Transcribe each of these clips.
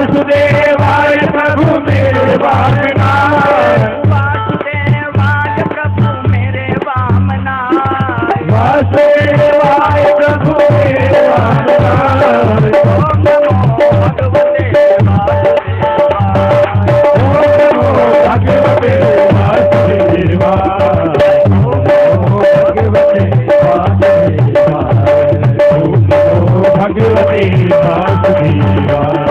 वासुदेवाय प्रभु मेरे वामनाय, वासुदेवाय प्रभु मेरे वामनाय, वासुदेवाय प्रभु मेरे वामनाय। ओम नमो भगवते वासुदेवाय, ओम नमो भगवते वासुदेवाय, ओम नमो भगवते वासुदेवाय, ओम नमो भगवते वासुदेवाय।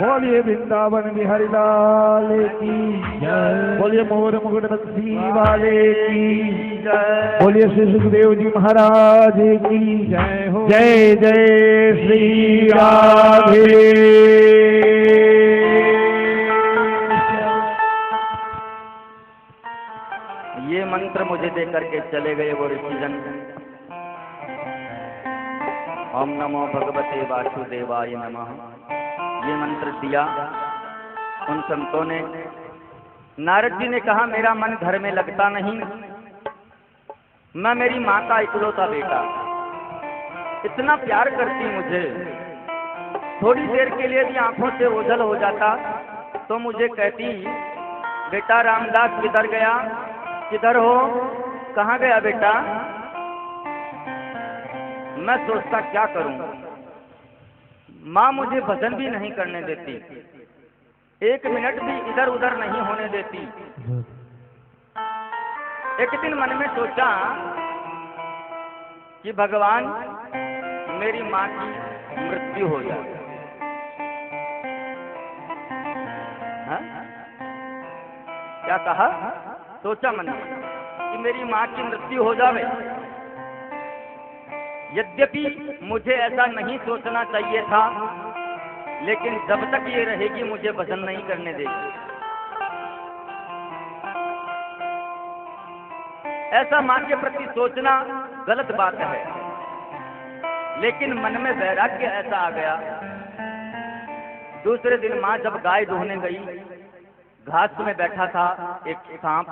बोलिए वृंदावन बिहारी लाल की जय, बोलिए मोर मुकुट बंसी वाले की जय, बोलिए श्री सुखदेव जी महाराज की जय हो। जय जय श्री राधे। ये मंत्र मुझे दे करके चले गए वो ऋषिजन। ओम नमो भगवते वासुदेवाय नमः। ये मंत्र दिया उन संतों ने। नारद जी ने कहा मेरा मन घर में लगता नहीं, मैं मेरी माँ का इकलौता बेटा, इतना प्यार करती मुझे, थोड़ी देर के लिए भी आंखों से ओझल हो जाता तो मुझे कहती बेटा रामदास किधर गया, किधर हो, कहाँ गया बेटा। मैं सोचता क्या करूं, माँ मुझे भजन भी नहीं करने देती, एक मिनट भी इधर उधर नहीं होने देती। एक दिन मन में सोचा कि भगवान मेरी माँ की मृत्यु हो जाए। क्या कहा, सोचा मन में कि मेरी माँ की मृत्यु हो जावे। यद्यपि मुझे ऐसा नहीं सोचना चाहिए था, लेकिन जब तक ये रहेगी मुझे भजन नहीं करने देगी। ऐसा माँ के प्रति सोचना गलत बात है, लेकिन मन में वैराग्य ऐसा आ गया। दूसरे दिन माँ जब गाय दूहने गई, घास में बैठा था एक सांप,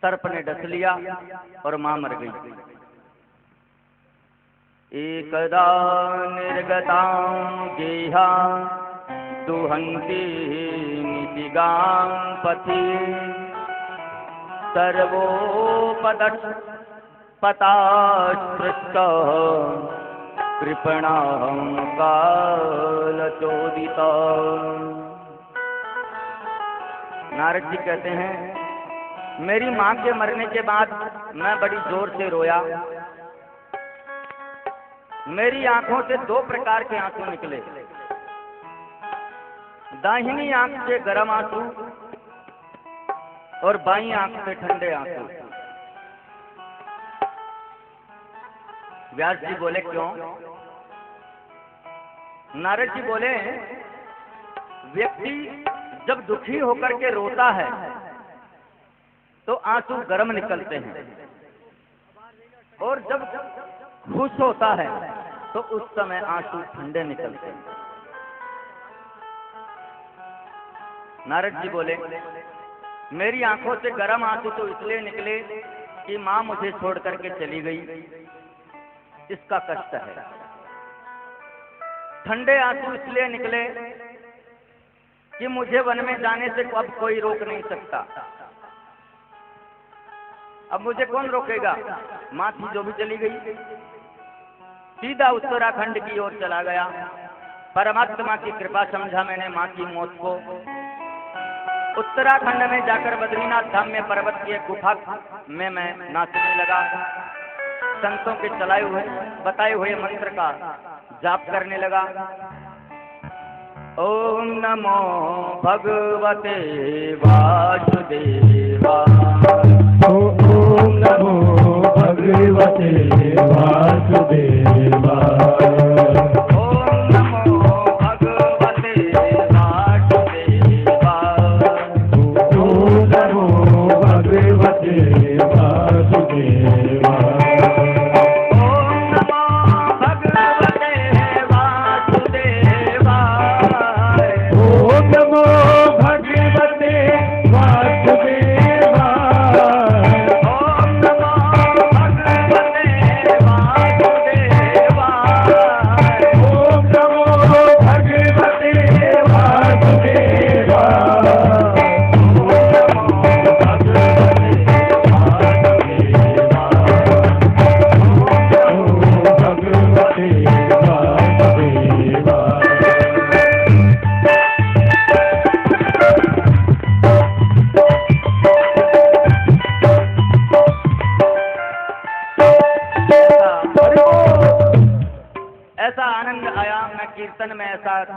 सर्प ने डस लिया और माँ मर गई। एकदा निर्गतां गेहा दुहन्ति नितिगां पथि सर्वोपदत्पताश्रितः कृपणां कालचोदिता। नारद जी कहते हैं, मेरी माँ के मरने के बाद मैं बड़ी जोर से रोया। मेरी आंखों से दो प्रकार के आंसू निकले, दाहिनी आंख से गर्म आंसू और बाईं आंख से ठंडे आंसू। व्यास जी बोले क्यों? नारद जी बोले, व्यक्ति जब दुखी होकर के रोता है तो आंसू गर्म निकलते हैं, और जब खुश होता है तो उस समय आंसू ठंडे निकलते हैं। नारद जी बोले, मेरी आंखों से गर्म आंसू तो इसलिए निकले कि माँ मुझे छोड़ करके चली गई, इसका कष्ट है। ठंडे आंसू इसलिए निकले कि मुझे वन में जाने से अब कोई रोक नहीं सकता। अब मुझे कौन रोकेगा? माँ थी जो भी चली गई, सीधा उत्तराखंड की ओर चला गया। परमात्मा की कृपा समझा मैंने माँ की मौत को। उत्तराखंड में जाकर बद्रीनाथ धाम में पर्वत की एक गुफा में मैं नाचने लगा। संतों के बताए हुए मंत्र का जाप करने लगा। ओम नमो भगवते वासुदेवाय। ओम नमो भगवते वासुदेवाय।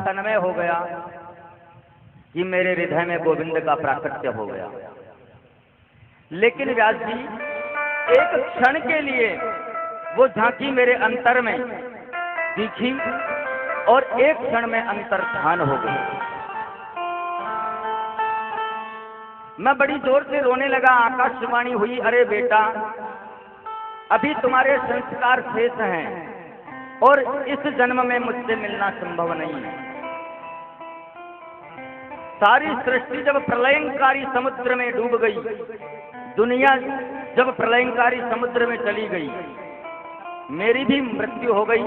तन्मय हो गया कि मेरे हृदय में गोविंद का प्राकट्य हो गया। लेकिन व्यास जी, एक क्षण के लिए वो झांकी मेरे अंतर में दिखी और एक क्षण में अंतर्धान हो गई। मैं बड़ी जोर से रोने लगा। आकाशवाणी हुई, अरे बेटा, अभी तुम्हारे संस्कार शेष हैं और इस जन्म में मुझसे मिलना संभव नहीं है। सारी सृष्टि जब प्रलयंकारी समुद्र में डूब गई, दुनिया जब प्रलयंकारी समुद्र में चली गई, मेरी भी मृत्यु हो गई,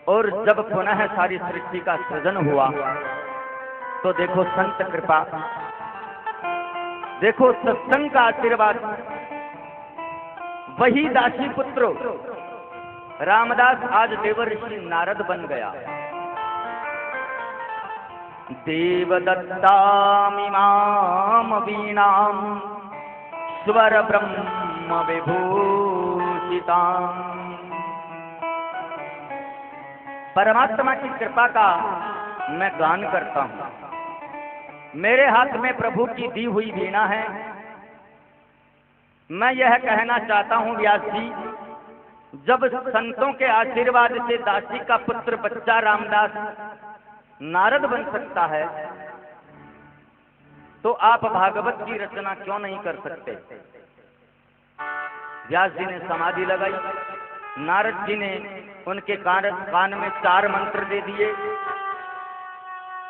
और जब पुनः सारी सृष्टि का सृजन हुआ तो देखो संत कृपा, देखो सत्संग का आशीर्वाद। वही दासी पुत्र रामदास आज देवर्षि नारद बन गया। देवदत्तामिमाम वीणाम स्वर ब्रह्म विभूषिताम। परमात्मा की कृपा का मैं गान करता हूं। मेरे हाथ में प्रभु की दी हुई वीणा है। मैं यह कहना चाहता हूं व्यास जी, जब संतों के आशीर्वाद से दासी का पुत्र बच्चा रामदास नारद बन सकता है, तो आप भागवत की रचना क्यों नहीं कर सकते? व्यास जी ने समाधि लगाई। नारद जी ने उनके कान में 4 मंत्र दे दिए।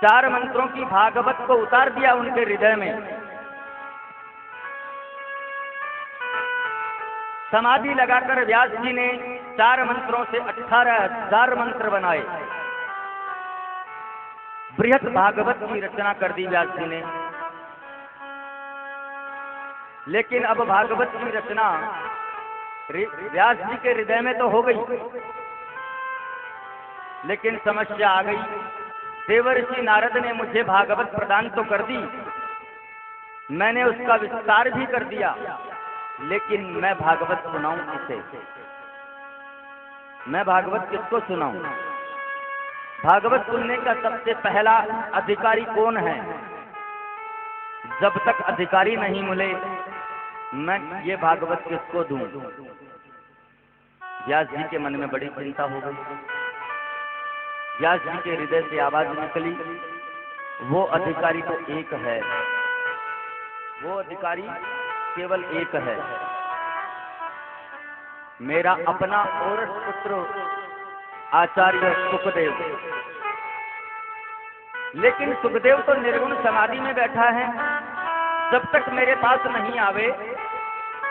4 मंत्रों की भागवत को उतार दिया उनके हृदय में। समाधि लगाकर व्यास जी ने 4 मंत्रों से 18,000 मंत्र बनाए। बृहत भागवत की रचना कर दी व्यास जी ने। लेकिन अब भागवत की रचना व्यास जी के हृदय में तो हो गई, लेकिन समस्या आ गई। देवर्षि नारद ने मुझे भागवत प्रदान तो कर दी, मैंने उसका विस्तार भी कर दिया, लेकिन मैं भागवत सुनाऊं किसे? मैं भागवत किसको सुनाऊं? भागवत सुनने का सबसे पहला अधिकारी कौन है? जब तक अधिकारी नहीं मिले मैं ये भागवत किसको दूं? व्यास जी के मन में बड़ी चिंता हो गई। व्यास जी के हृदय से आवाज निकली, वो अधिकारी तो एक है, वो अधिकारी केवल एक है, मेरा अपना और पुत्र आचार्य सुखदेव। लेकिन सुखदेव तो निर्गुण समाधि में बैठा है, जब तक मेरे पास नहीं आवे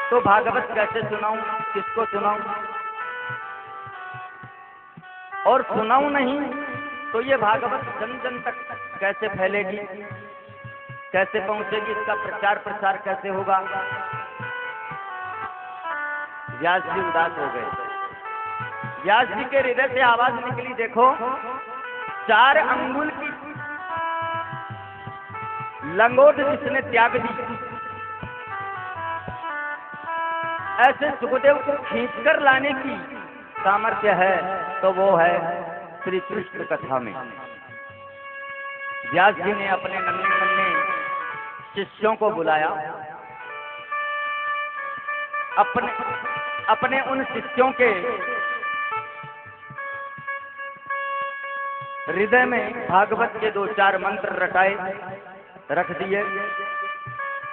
तो भागवत कैसे सुनाऊं, किसको सुनाऊं? और सुनाऊं नहीं तो ये भागवत जन जन तक कैसे फैलेगी, कैसे पहुंचेगी, इसका प्रचार प्रसार कैसे होगा? व्यास जी उदास हो गए। व्यास जी के हृदय से आवाज निकली, देखो 4 अंगुल की लंगोट जिसने त्याग दी, ऐसे सुखदेव को खींचकर लाने की सामर्थ्य है तो वो है श्री कृष्ण कथा में। व्यास जी ने अपने नन्हे नन्हे शिष्यों को बुलाया। अपने उन शिष्यों के हृदय में भागवत के 2-4 मंत्र रटाए रख दिए,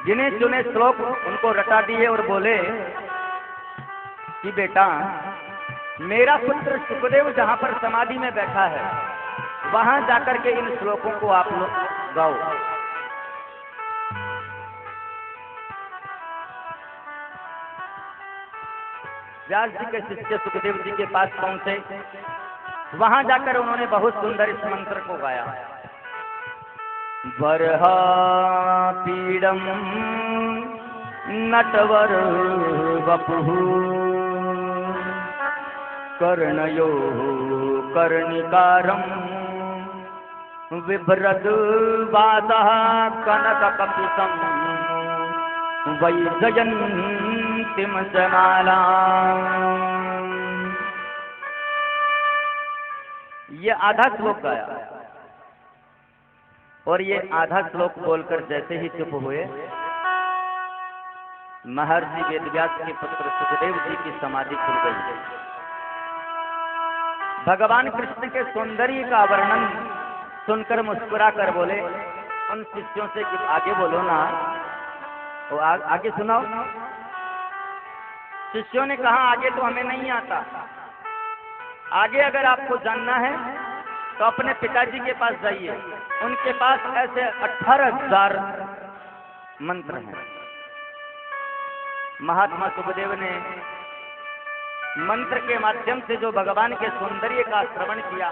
गिने चुने श्लोक उनको रटा दिए और बोले कि बेटा, मेरा पुत्र सुखदेव जहां पर समाधि में बैठा है वहां जाकर के इन श्लोकों को आप लोग गाओ। व्यास जी के शिष्य सुखदेव जी के पास पहुंचे। वहां जाकर उन्होंने बहुत सुंदर इस मंत्र को गाया। बरहा पीड़म नटवर वपुः कर्णयो कर्णिकारं विभ्रद वातः कनककपितं वैजयन्तीं जमाला। ये आधा श्लोक गाया और ये आधा श्लोक बोलकर जैसे ही चुप हुए, महर्षि वेदव्यास के पुत्र सुखदेव जी की समाधि खुल गई। भगवान कृष्ण के सौंदर्य का वर्णन सुनकर मुस्कुरा कर बोले उन शिष्यों से कि आगे बोलो ना, वो आगे सुनाओ। शिष्यों ने कहा आगे तो हमें नहीं आता, आगे अगर आपको जानना है तो अपने पिताजी के पास जाइए, उनके पास ऐसे 18,000 मंत्र हैं। महात्मा सुखदेव ने मंत्र के माध्यम से जो भगवान के सौंदर्य का श्रवण किया,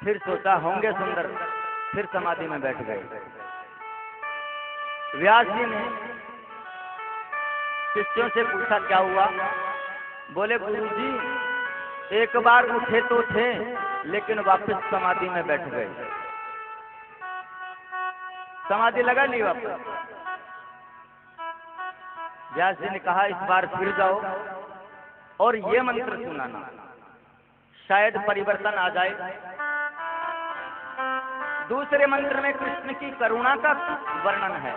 फिर सोचा होंगे सुंदर, फिर समाधि में बैठ गए। व्यास जी ने शिष्यों से पूछा क्या हुआ? बोले गुरुजी, एक बार उठे तो थे लेकिन वापस समाधि में बैठ गए। समाधि लगा ली वापस। व्यास जी ने कहा इस बार फिर जाओ और ये मंत्र सुनाना, शायद परिवर्तन आ जाए। दूसरे मंत्र में कृष्ण की करुणा का वर्णन है।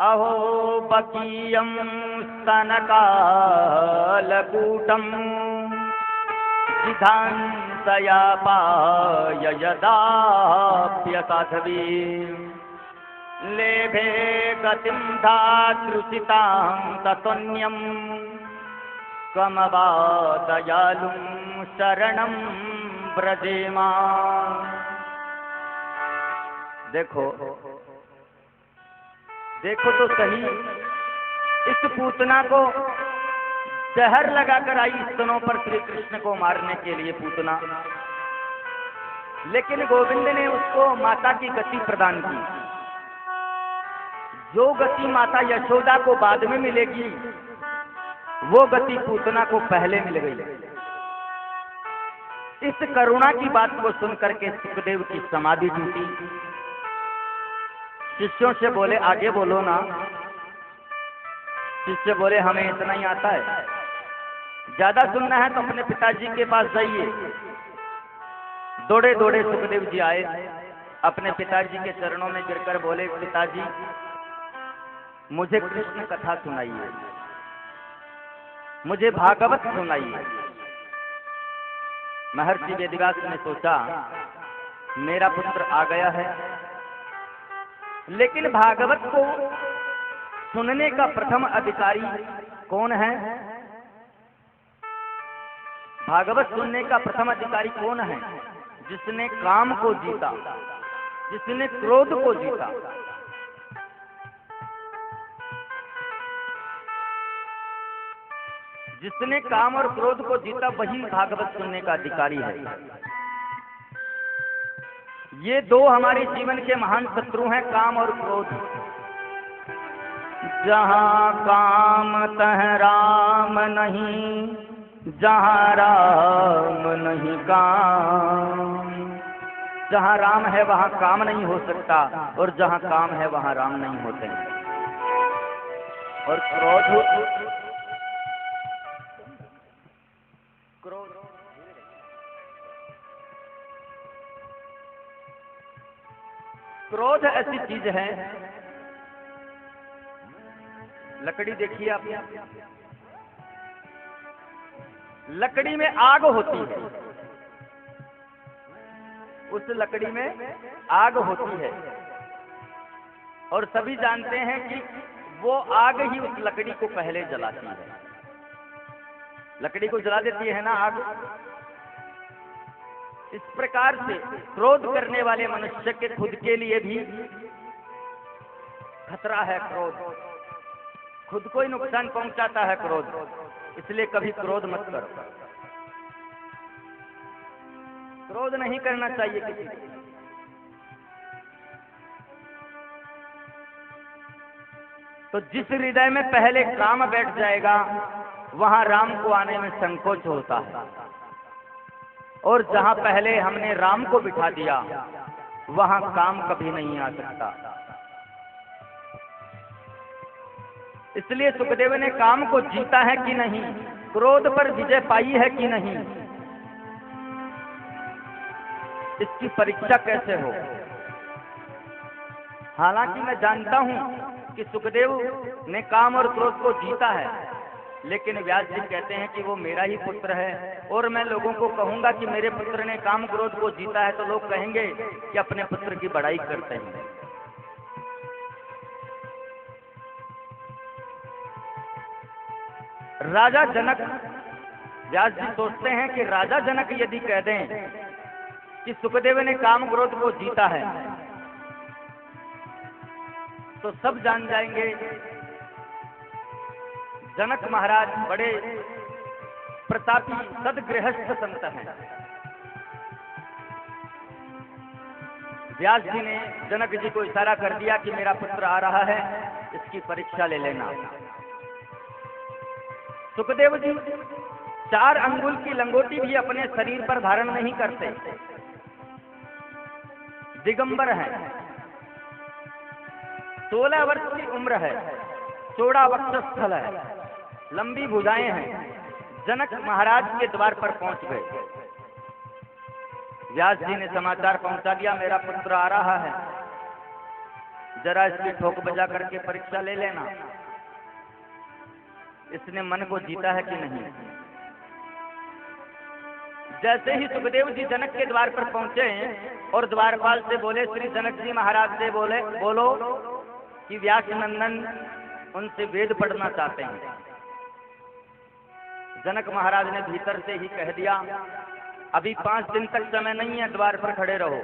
अहो बकीयं स्तनकालकूटं सिद्धान्तयापाय यदाप्यसाध्वी लेभे गतिं धातृसितां ततोऽन्यं कमवा दयालुं शरणं व्रजेमा। देखो देखो तो सही, इस पूतना को जहर लगाकर आई स्तनों पर श्री कृष्ण को मारने के लिए पूतना, लेकिन गोविंद ने उसको माता की गति प्रदान की। जो गति माता यशोदा को बाद में मिलेगी, वो गति पूतना को पहले मिल गई। इस करुणा की बात को सुनकर के सुखदेव की समाधि टूटी। शिष्यों से बोले आगे बोलो ना। शिष्य बोले हमें इतना ही आता है, ज्यादा सुनना है तो अपने पिताजी के पास जाइए। दौड़े दौड़े सुखदेव जी आए, अपने पिताजी के चरणों में गिरकर बोले पिताजी मुझे कृष्ण कथा सुनाइए, मुझे भागवत सुनाइए। महर्षि वेदव्यास ने सोचा मेरा पुत्र आ गया है, लेकिन भागवत को सुनने का प्रथम अधिकारी कौन है? भागवत सुनने का प्रथम अधिकारी कौन है? जिसने काम को जीता, जिसने क्रोध को जीता। जिसने काम और क्रोध को जीता वही भागवत सुनने का अधिकारी है। ये दो हमारे जीवन के महान शत्रु हैं, काम और क्रोध। जहाँ काम तह राम नहीं, जहाँ राम नहीं काम। जहाँ राम है वहाँ काम नहीं हो सकता, और जहाँ काम है वहाँ राम नहीं होते। और क्रोध ऐसी चीज है। लकड़ी देखिए आप, लकड़ी में आग होती है, उस लकड़ी में आग होती है, और सभी जानते हैं कि वो आग ही उस लकड़ी को पहले जलाती है। लकड़ी को जला देती है ना आग। इस प्रकार से क्रोध करने वाले मनुष्य के खुद के लिए भी खतरा है। क्रोध खुद को ही नुकसान पहुंचाता है क्रोध, इसलिए कभी क्रोध मत करो। क्रोध नहीं करना चाहिए किसी को। तो जिस हृदय में पहले काम बैठ जाएगा वहां राम को आने में संकोच होता है, और जहां पहले हमने राम को बिठा दिया वहां काम कभी नहीं आ सकता। इसलिए सुखदेव ने काम को जीता है कि नहीं, क्रोध पर विजय पाई है कि नहीं, इसकी परीक्षा कैसे हो। हालांकि मैं जानता हूं कि सुखदेव ने काम और क्रोध को जीता है, लेकिन व्यास जी कहते हैं कि वो मेरा ही पुत्र है, और मैं लोगों को कहूंगा कि मेरे पुत्र ने काम क्रोध को जीता है, तो लोग कहेंगे कि अपने पुत्र की बड़ाई करते हैं। राजा जनक, व्यास जी सोचते हैं कि राजा जनक यदि कह दें कि सुखदेव ने काम क्रोध को जीता है, तो सब जान जाएंगे जनक महाराज बड़े प्रतापी सदगृहस्थ संत हैं। व्यास जी ने जनक जी को इशारा कर दिया कि मेरा पुत्र आ रहा है, इसकी परीक्षा ले लेना। सुखदेव जी 4 अंगुल की लंगोटी भी अपने शरीर पर धारण नहीं करते, दिगंबर हैं। 16 वर्ष की उम्र है, चौड़ा वक्षस्थल है, लंबी भुजाएं हैं। जनक महाराज के द्वार पर पहुंच गए। व्यास जी ने समाचार पहुंचा दिया मेरा पुत्र आ रहा है, जरा इसकी ठोक बजा करके परीक्षा ले लेना, इसने मन को जीता है कि नहीं। जैसे ही सुखदेव जी जनक के द्वार पर पहुंचे और द्वारपाल से बोले, श्री जनक जी महाराज से बोलो कि व्यास नंदन उनसे वेद पढ़ना चाहते हैं। जनक महाराज ने भीतर से ही कह दिया, अभी 5 दिन तक समय नहीं है, द्वार पर खड़े रहो।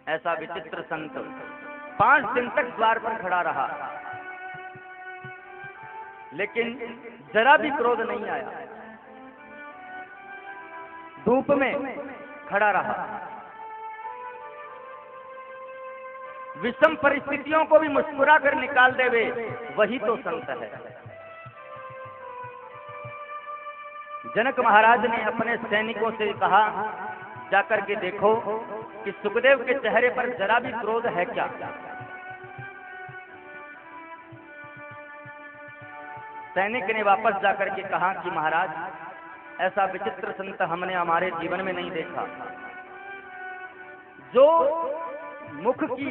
ऐसा विचित्र संत 5 दिन तक द्वार पर खड़ा रहा, लेकिन जरा भी क्रोध नहीं आया, धूप में खड़ा रहा। विषम परिस्थितियों को भी मुस्कुरा कर निकाल देवे, वही तो संत है। जनक महाराज ने अपने सैनिकों से कहा, जाकर के देखो कि सुखदेव के चेहरे पर जरा भी क्रोध है क्या। सैनिक ने वापस जाकर के कहा कि महाराज, ऐसा विचित्र संत हमने हमारे जीवन में नहीं देखा। जो मुख की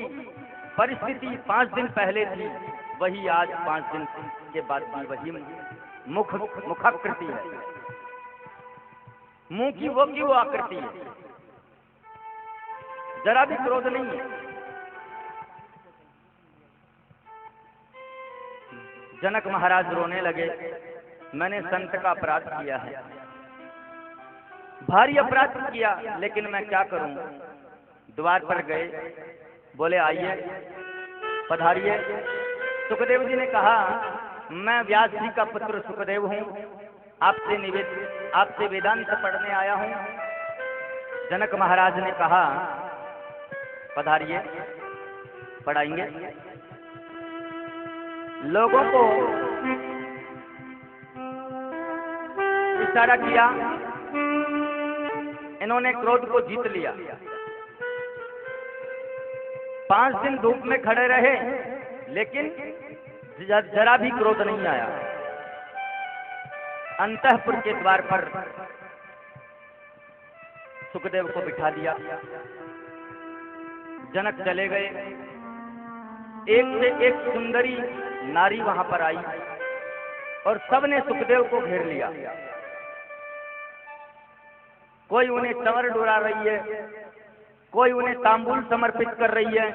परिस्थिति 5 दिन पहले थी, वही आज 5 दिन के बाद भी वही मुखाकृति है, मुंह की वो आकृति है, जरा भी क्रोध नहीं है। जनक महाराज रोने लगे, मैंने संत का अपराध किया है, भारी अपराध किया, लेकिन मैं क्या करूं। द्वार पर गए, बोले आइए पधारिए। सुखदेव जी ने कहा, मैं व्यास जी का पुत्र सुखदेव हूं, आपसे वेदांत पढ़ने आया हूं। जनक महाराज ने कहा, पधारिए, पढ़ाएंगे। लोगों को इशारा किया, इन्होंने क्रोध को जीत लिया। 5 दिन धूप में खड़े रहे, लेकिन जरा भी क्रोध नहीं आया। अंतःपुर के द्वार पर सुखदेव को बिठा दिया। जनक चले गए। एक से एक सुंदरी नारी वहां पर आई और सबने सुखदेव को घेर लिया। कोई उन्हें चंवर डुरा रही है, कोई उन्हें तांबूल समर्पित कर रही है।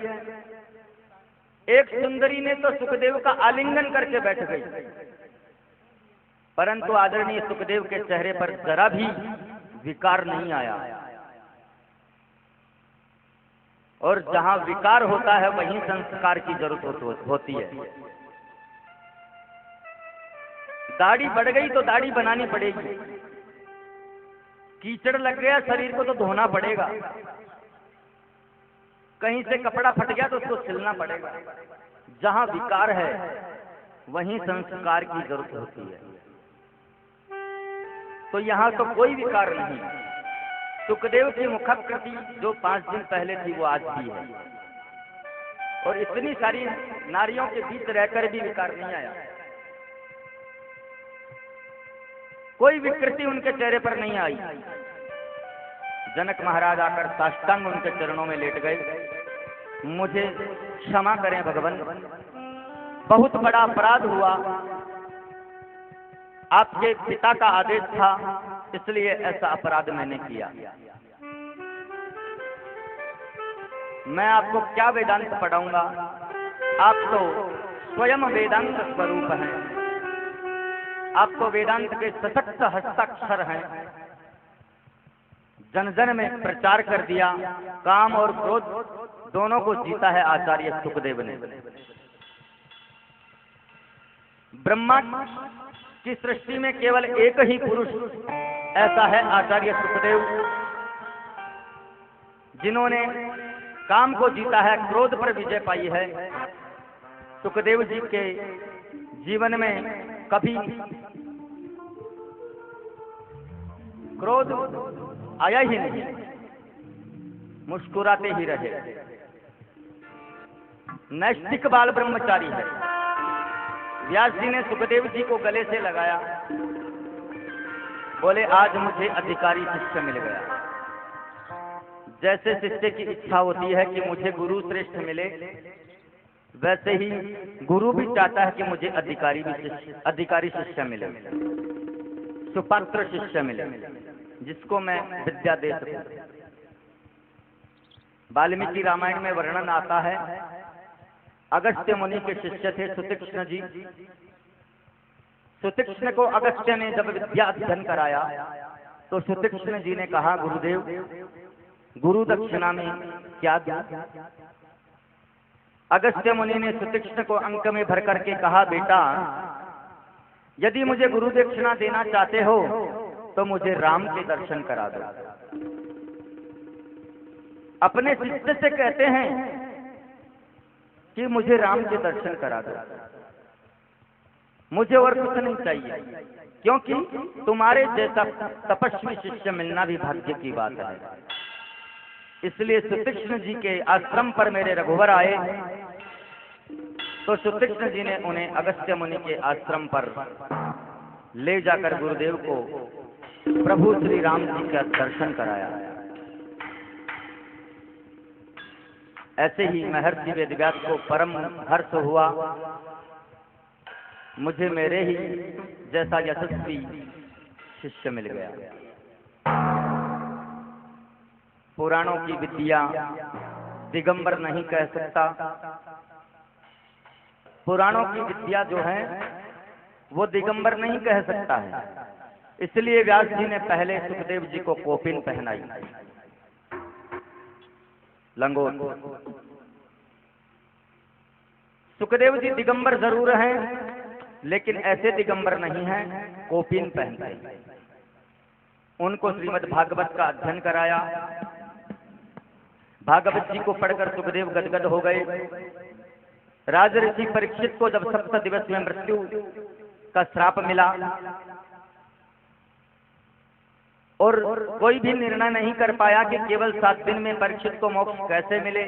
एक सुंदरी ने तो सुखदेव का आलिंगन करके बैठ गई, परंतु आदरणीय सुखदेव के चेहरे पर जरा भी विकार नहीं आया। और जहां विकार होता है, वहीं संस्कार की जरूरत होती है। दाढ़ी बढ़ गई तो दाढ़ी बनानी पड़ेगी, कीचड़ लग गया शरीर को तो धोना पड़ेगा, कहीं से कपड़ा फट गया तो उसको सिलना पड़ेगा। जहां विकार है, वहीं संस्कार की जरूरत होती है। तो यहाँ तो कोई विकार नहीं। सुखदेव की मुखाकृति जो 5 दिन पहले थी, वो आज भी है। और इतनी सारी नारियों के बीच रहकर भी विकार नहीं आया, कोई विकृति उनके चेहरे पर नहीं आई। जनक महाराज आकर साष्टांग उनके चरणों में लेट गए। मुझे क्षमा करें भगवान, बहुत बड़ा अपराध हुआ, आपके पिता का आदेश था, इसलिए ऐसा अपराध मैंने किया। मैं आपको क्या वेदांत पढ़ाऊंगा, आप तो स्वयं वेदांत स्वरूप हैं, आपको वेदांत के सशक्त हस्ताक्षर हैं। जन जन में प्रचार कर दिया, काम और क्रोध दोनों को जीता है आचार्य सुखदेव ने। ब्रह्मा की सृष्टि में केवल एक ही पुरुष ऐसा है, आचार्य सुखदेव, जिन्होंने काम को जीता है, क्रोध पर विजय पाई है। सुखदेव जी के जीवन में कभी क्रोध आया ही नहीं, मुस्कुराते ही रहे। नैष्ठिक बाल ब्रह्मचारी है। व्यास जी ने सुखदेव जी को गले से लगाया, बोले आज मुझे अधिकारी शिष्य मिल गया। जैसे शिष्य की इच्छा होती है कि मुझे गुरु श्रेष्ठ मिले, वैसे ही गुरु भी चाहता है कि मुझे अधिकारी शिष्य मिले। सुपात्र शिष्य मिले जिसको मैं विद्या दे सकूं। वाल्मीकि रामायण में वर्णन आता है, अगस्त्य मुनि के शिष्य थे सुतीक्ष्ण जी। सुतीक्ष्ण को अगस्त्य ने जब विद्या अध्ययन कराया तो सुतीक्ष्ण जी ने कहा, गुरुदेव गुरु दक्षिणा में क्या दूं? अगस्त्य मुनि ने सुतीक्ष्ण को अंक में भर करके कहा, बेटा यदि मुझे गुरु दक्षिणा देना चाहते हो तो मुझे राम के दर्शन करा दो। अपने शिष्य से कहते हैं कि मुझे राम के दर्शन करा दो, मुझे और कुछ नहीं चाहिए, क्योंकि तुम्हारे जैसा तपस्वी शिष्य मिलना भी भाग्य की बात है। इसलिए सुतीक्ष्ण जी के आश्रम पर मेरे रघुवर आए तो सुतीक्ष्ण जी ने उन्हें अगस्त्य मुनि के आश्रम पर ले जाकर गुरुदेव को प्रभु श्री राम जी का दर्शन कराया। ऐसे ही महर्षि वेदव्यास को परम हर्ष हुआ, मुझे मेरे ही जैसा यशस्वी शिष्य मिल गया। पुराणों की विद्या दिगंबर नहीं कह सकता, पुराणों की विद्या जो है वो दिगंबर नहीं कह सकता है। इसलिए व्यास जी ने पहले सुखदेव जी को कोपिन पहनाई, लंगोट। सुखदेव जी दिगंबर जरूर हैं, लेकिन ऐसे दिगंबर नहीं हैं, कोपिन पहनते। उनको श्रीमद् भागवत का अध्ययन कराया। भागवत जी को पढ़कर सुखदेव गदगद हो गए। राजऋषि परीक्षित को जब 7 दिवस में मृत्यु का श्राप मिला और कोई भी निर्णय नहीं कर पाया कि केवल 7 दिन में परीक्षित को मोक्ष कैसे मिले,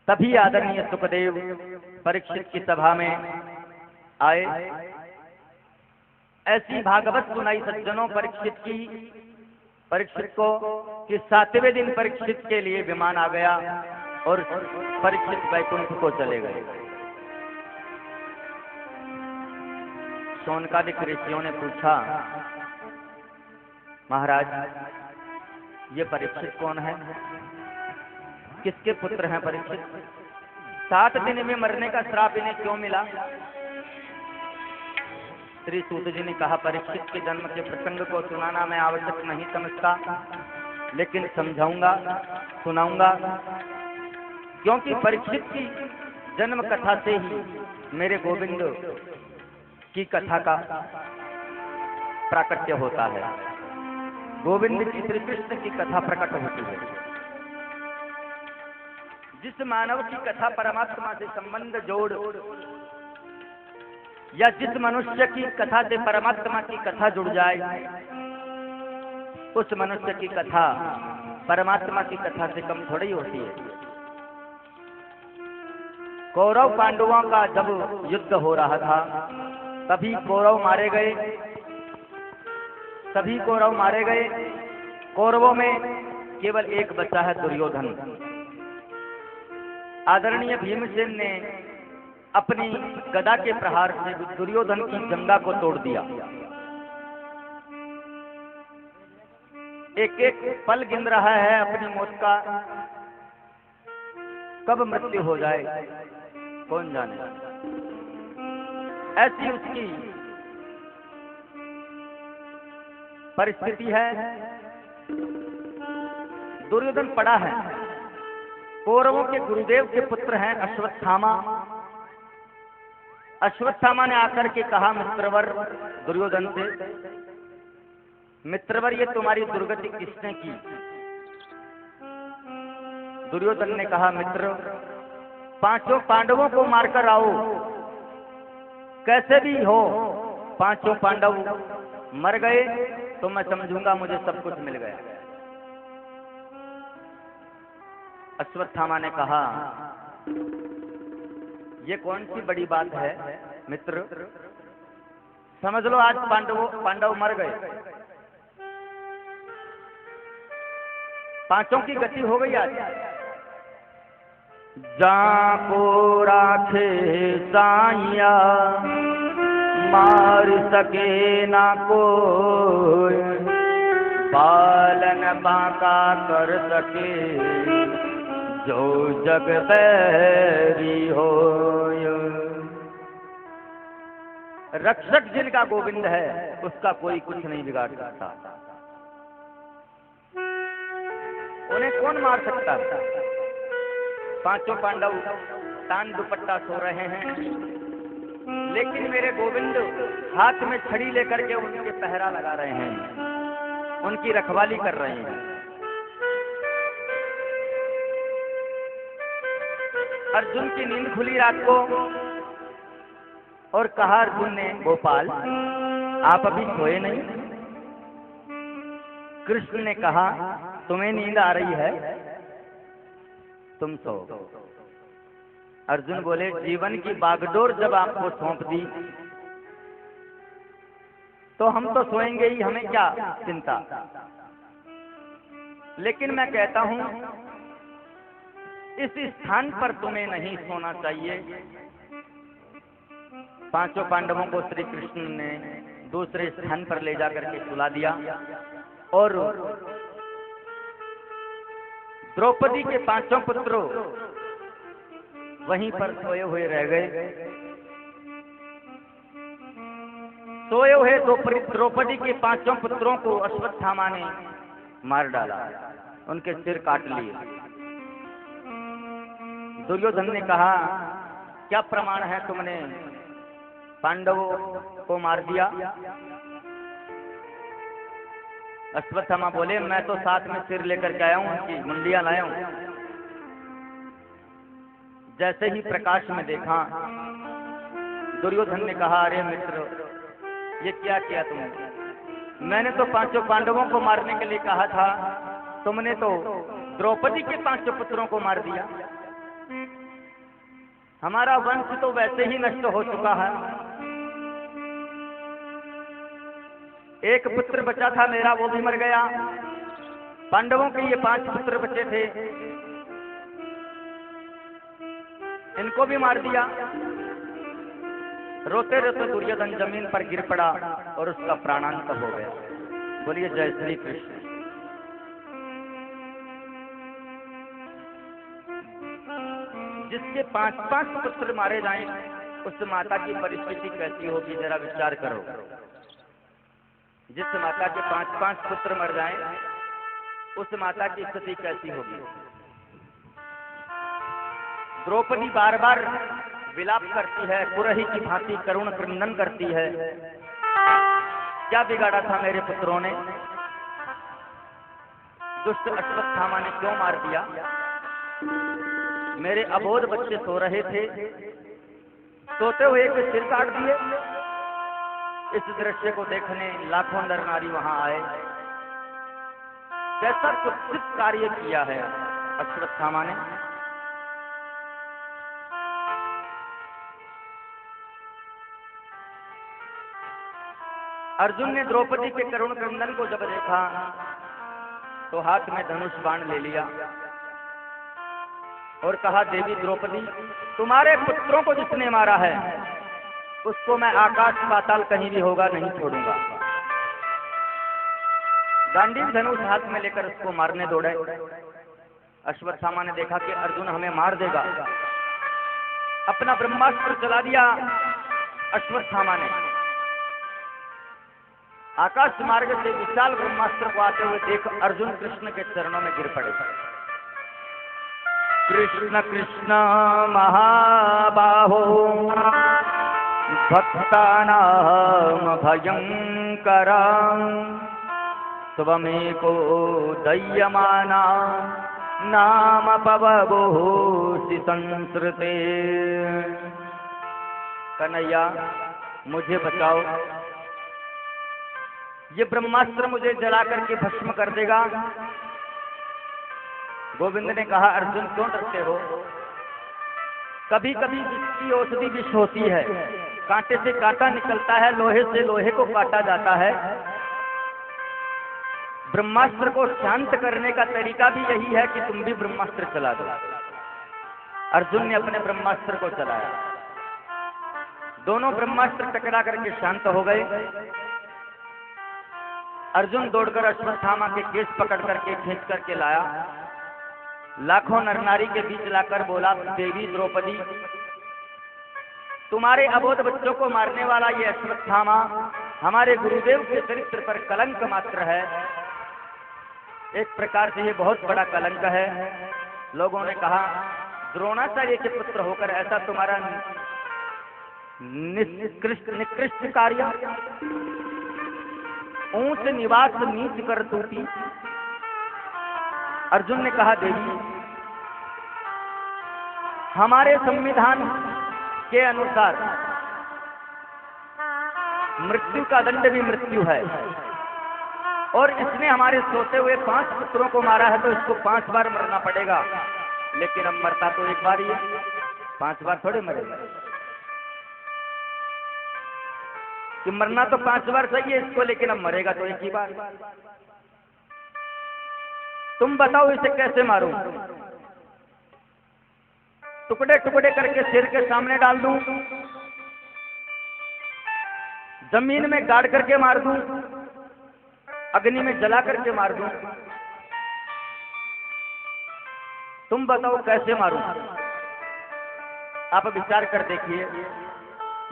तभी आदरणीय सुखदेव परीक्षित की सभा में आए। ऐसी भागवत सुनाई सज्जनों परीक्षित को कि 7वें दिन परीक्षित के लिए विमान आ गया और परीक्षित वैकुंठ को चले गए। शौनकादिक ऋषियों ने पूछा, महाराज ये परीक्षित कौन है, किसके पुत्र हैं परीक्षित? 7 दिन में मरने का श्राप इन्हें क्यों मिला? श्री सूत जी ने कहा, परीक्षित के जन्म के प्रसंग को सुनाना मैं आवश्यक नहीं समझता, लेकिन समझाऊंगा, सुनाऊंगा, क्योंकि परीक्षित की जन्म कथा से ही मेरे गोविंद की कथा का प्राकट्य होता है। गोविंद की श्री कृष्ण की कथा प्रकट होती है। जिस मानव की कथा परमात्मा से संबंध जोड़ या जिस मनुष्य की कथा से परमात्मा की कथा जुड़ जाए, उस मनुष्य की कथा परमात्मा की कथा से कम थोड़ी होती है। कौरव पांडवों का जब युद्ध हो रहा था, तभी कौरव मारे गए, सभी कौरव मारे गए। कौरवों में केवल एक बचा है, दुर्योधन। आदरणीय भीमसेन ने अपनी गदा के प्रहार से दुर्योधन की जंगा को तोड़ दिया। एक एक पल गिन रहा है अपनी मौत का, कब मृत्यु हो जाए कौन जाने। ऐसी उसकी परिस्थिति है। दुर्योधन पड़ा है। कौरवों के गुरुदेव के पुत्र हैं अश्वत्थामा। अश्वत्थामा ने आकर के कहा मित्रवर दुर्योधन से, मित्रवर ये तुम्हारी दुर्गति किसने की? दुर्योधन ने कहा, मित्र 5 पांडवों को मारकर आओ, कैसे भी हो 5 पांडव मर गए तो मैं समझूंगा मुझे सब कुछ मिल गया। अश्वत्थामा ने कहा, ये कौन सी बड़ी बात है मित्र, समझ लो आज पांडव मर गए, 5 की गति हो गई आज। जाको राखे साइया मार सके ना कोई, पालन बांका कर सके जो जग बैरी हो। रक्षक जिनका गोविंद है उसका कोई कुछ नहीं बिगाड़ सकता। उन्हें कौन मार सकता? पांचों पांडव तान दुपट्टा सो रहे हैं, लेकिन मेरे गोविंद हाथ में छड़ी लेकर के उनके पहरा लगा रहे हैं, उनकी रखवाली कर रहे हैं। अर्जुन की नींद खुली रात को और कहा अर्जुन ने, गोपाल आप अभी सोए नहीं? कृष्ण ने कहा, तुम्हें नींद आ रही है, तुम सो। अर्जुन बोले, जीवन की बागडोर जब आपको सौंप दी तो हम तो सोएंगे ही, हमें क्या चिंता। लेकिन मैं कहता हूं इस स्थान पर तुम्हें नहीं सोना चाहिए। पांचों पांडवों को श्री कृष्ण ने दूसरे स्थान पर ले जाकर के सुला दिया और द्रौपदी के पांचों पुत्रों वहीं पर सोए हुए रह गए। सोए हुए द्रौपदी के पांचों पुत्रों को अश्वत्थामा ने मार डाला, उनके सिर काट लिए। दुर्योधन ने कहा, क्या प्रमाण है तुमने पांडवों को मार दिया? अश्वत्थामा बोले, मैं तो साथ में सिर लेकर के आया हूं, उनकी मुंडियां लाया हूं। जैसे ही प्रकाश में देखा, दुर्योधन ने कहा, अरे मित्र ये क्या किया तुमने? मैंने तो पांचों पांडवों को मारने के लिए कहा था, तुमने तो द्रौपदी के पांचों पुत्रों को मार दिया। हमारा वंश तो वैसे ही नष्ट हो चुका है। एक पुत्र बचा था मेरा, वो भी मर गया। पांडवों के ये 5 पुत्र बचे थे, इनको भी मार दिया। रोते रोते दुर्योधन जमीन पर गिर पड़ा और उसका प्राणांत हो गया। बोलिए जय श्री कृष्ण। जिसके 5-5 पुत्र मारे जाएं, उस माता की परिस्थिति कैसी होगी जरा विचार करो। जिस माता के 5-5 पुत्र मर जाएं, उस माता की स्थिति कैसी होगी। द्रौपदी बार बार विलाप करती है, कुरही की भांति करुण क्रंदन करती है। क्या बिगाड़ा था मेरे पुत्रों ने? दुष्ट अश्वत्थामा ने क्यों मार दिया? मेरे अबोध बच्चे सो रहे थे, सोते हुए के सिर काट दिए। इस दृश्य को देखने लाखों नर नारी वहां आए। कैसा कुत्सित कार्य किया है अश्वत्थामा ने। अर्जुन ने द्रौपदी के करुण क्रंदन को जब देखा तो हाथ में धनुष बाण ले लिया और कहा, देवी द्रौपदी, तुम्हारे पुत्रों को जिसने मारा है उसको मैं आकाश पाताल कहीं भी होगा नहीं छोड़ूंगा। गांडीव धनुष हाथ में लेकर उसको मारने दौड़े। अश्वत्थामा ने देखा कि अर्जुन हमें मार देगा, अपना ब्रह्मास्त्र चला दिया। अश्वत्थामा ने आकाश मार्ग से विशाल ब्रह्मास्त्र को आते हुए देख अर्जुन कृष्ण के चरणों में गिर पड़े। कृष्ण कृष्ण महाबाहो भक्तानां भयंकरा त्वमेको दयमाना नाम पवगोषि संसृते। कन्हैया मुझे बचाओ, ये ब्रह्मास्त्र मुझे जला करके भस्म कर देगा। गोविंद ने कहा, अर्जुन क्यों डरते हो? कभी कभी विष की औषधि विष होती है, कांटे से कांटा निकलता है, लोहे से लोहे को काटा जाता है। ब्रह्मास्त्र को शांत करने का तरीका भी यही है कि तुम भी ब्रह्मास्त्र चला दो। अर्जुन ने अपने ब्रह्मास्त्र को चलाया। दोनों ब्रह्मास्त्र टकरा करके शांत हो गए। अर्जुन दौड़कर अश्वत्थामा के केस पकड़ करके खींच करके लाया, लाखों नर नारी के बीच लाकर बोला, देवी द्रौपदी, तुम्हारे अबोध बच्चों को मारने वाला ये अश्वत्थामा हमारे गुरुदेव के चरित्र पर कलंक मात्र है। एक प्रकार से ये बहुत बड़ा कलंक है। लोगों ने कहा, द्रोणाचार्य के पुत्र होकर ऐसा तुम्हारा निकृष्ट कार्य, ऊंच निवास नीच कर टूटी। अर्जुन ने कहा, देवी, हमारे संविधान के अनुसार मृत्यु का दंड भी मृत्यु है, और इसने हमारे सोते हुए 5 पुत्रों को मारा है, तो इसको 5 बार मरना पड़ेगा। लेकिन अब मरता तो एक बार ही है, 5 बार थोड़े मरेगा। कि मरना तो 5 बार सही है इसको, लेकिन अब मरेगा तो एक ही बार। तुम बताओ इसे कैसे मारूं? टुकड़े टुकड़े करके सिर के सामने डाल दूं, जमीन में गाड़ करके मार दूं, अग्नि में जला करके मार दूं? तुम बताओ कैसे मारूं? आप विचार कर देखिए।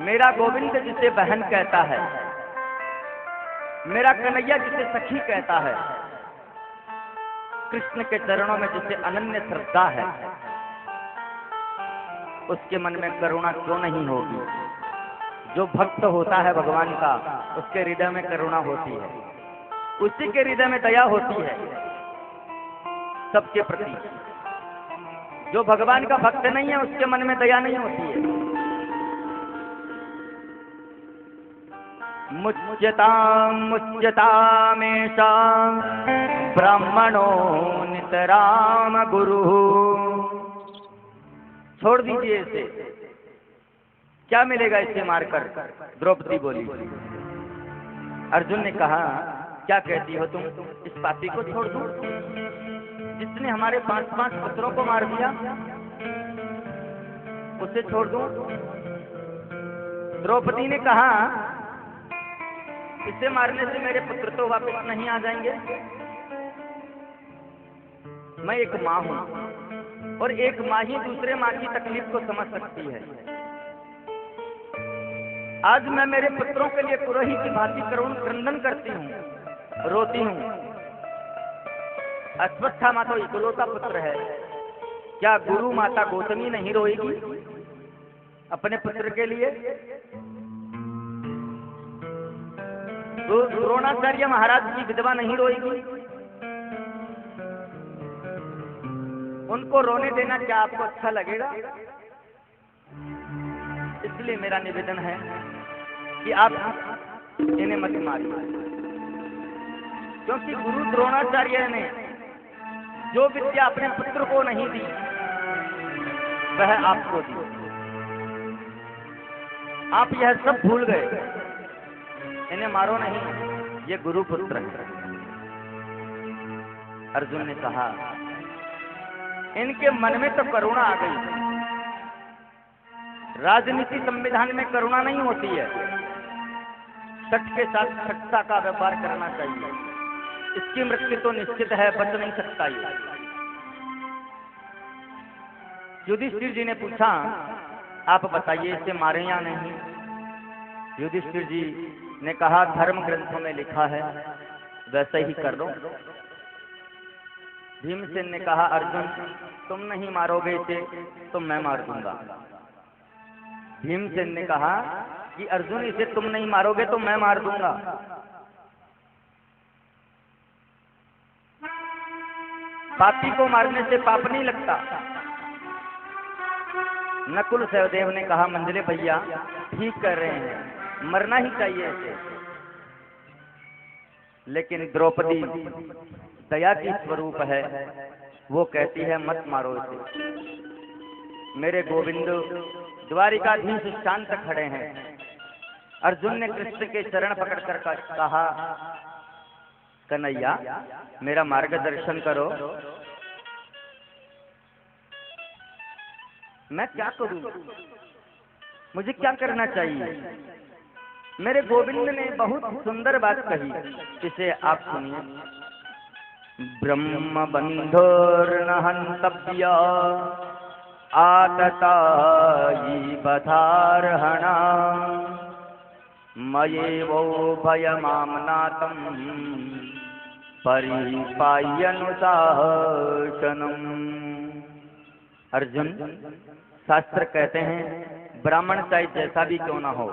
मेरा गोविंद जिसे बहन कहता है, मेरा कन्हैया जिसे सखी कहता है, कृष्ण के चरणों में जिसे अनन्य श्रद्धा है, उसके मन में करुणा क्यों नहीं होगी? जो भक्त होता है भगवान का, उसके हृदय में करुणा होती है, उसी के हृदय में दया होती है सबके प्रति। जो भगवान का भक्त नहीं है, उसके मन में दया नहीं होती है। मुच्यतामेषा ब्राह्मणो नितराम गुरु। छोड़ दीजिए इसे, क्या मिलेगा इसे मारकर? द्रौपदी बोली। अर्जुन ने कहा, क्या कहती हो तुम? इस पापी को छोड़ दूं, जिसने हमारे 5-5 पुत्रों को मार दिया, उसे छोड़ दूं? द्रौपदी ने कहा, इसे मारने से मेरे पुत्र तो वापस नहीं आ जाएंगे। मैं एक माँ हूं, और एक माँ ही दूसरे माँ की तकलीफ को समझ सकती है। आज मैं मेरे पुत्रों के लिए पुरोही की भांति क्रंदन करती हूँ, रोती हूँ। अश्वत्थामा तो इकलौता पुत्र है, क्या गुरु माता गौतमी नहीं रोएगी अपने पुत्र के लिए? द्रोणाचार्य महाराज की विधवा नहीं रोएगी? उनको रोने देना क्या आपको अच्छा लगेगा? इसलिए मेरा निवेदन है कि आप इन्हें मत मारिए, क्योंकि गुरु द्रोणाचार्य ने जो विद्या अपने पुत्र को नहीं दी, वह आपको दी। आप यह सब भूल गए। इन्हें मारो नहीं, ये गुरु पुत्र है। अर्जुन ने कहा, इनके मन में तो करुणा आ गई। राजनीति संविधान में करुणा नहीं होती है, सच के साथ सच्चा का व्यापार करना चाहिए। इसकी मृत्यु तो निश्चित है, बच नहीं सकता ये। युधिष्ठिर जी ने पूछा, आप बताइए इसे मारें या नहीं? युधिष्ठिर जी ने कहा, धर्म ग्रंथों में लिखा है, वैसे ही कर दो। भीमसेन ने कहा, अर्जुन तुम नहीं मारोगे इसे तो मैं मार दूंगा। भीमसेन ने कहा कि अर्जुन इसे तुम नहीं मारोगे तो मैं मार दूंगा। पापी को मारने से पाप नहीं लगता। नकुल सहदेव ने कहा, मंजले भैया ठीक कर रहे हैं, मरना ही चाहिए इसे। लेकिन द्रौपदी दया की स्वरूप है, वो कहती है मत मारो इसे। मेरे गोविंद द्वारिकाधीश शांत खड़े हैं। अर्जुन ने कृष्ण के चरण पकड़कर कहा, कन्हैया मेरा मार्गदर्शन करो, मैं क्या करूं? मुझे क्या करना चाहिए? मेरे गोविंद ने बहुत सुंदर बात कही, इसे आप सुनिए। ब्रह्म बंधुर्न हन्तव्य आततायि पदार्हणा मयेवो भयमामनातं परिपायनुशासनम्। अर्जुन, शास्त्र कहते हैं ब्राह्मण चाहे जैसा भी क्यों ना हो,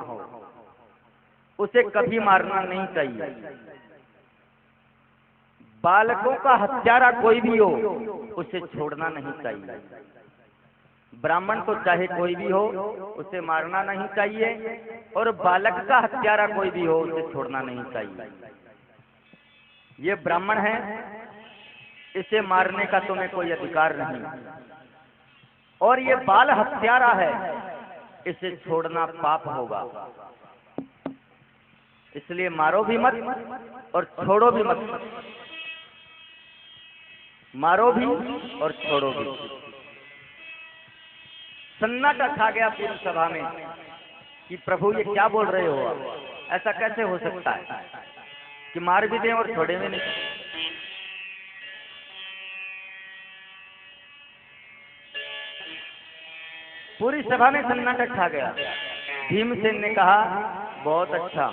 उसे कभी मारना नहीं चाहिए। बालकों का हत्यारा कोई भी हो, उसे छोड़ना नहीं चाहिए। ब्राह्मण तो चाहे कोई भी हो, उसे मारना नहीं चाहिए, और बालक का हत्यारा कोई भी हो, उसे छोड़ना नहीं चाहिए। ये ब्राह्मण है, इसे मारने का तुम्हें कोई अधिकार नहीं, और ये बाल हत्यारा है, इसे छोड़ना पाप होगा। इसलिए मारो भी मत और छोड़ो भी मत, मारो भी और छोड़ो भी। सन्नाटा छा गया पूरी सभा में कि प्रभु ये क्या बोल रहे हो आप? ऐसा कैसे हो सकता है कि मार भी दें और छोड़े भी नहीं? पूरी सभा में सन्नाटा छा गया। भीमसेन ने कहा, बहुत अच्छा,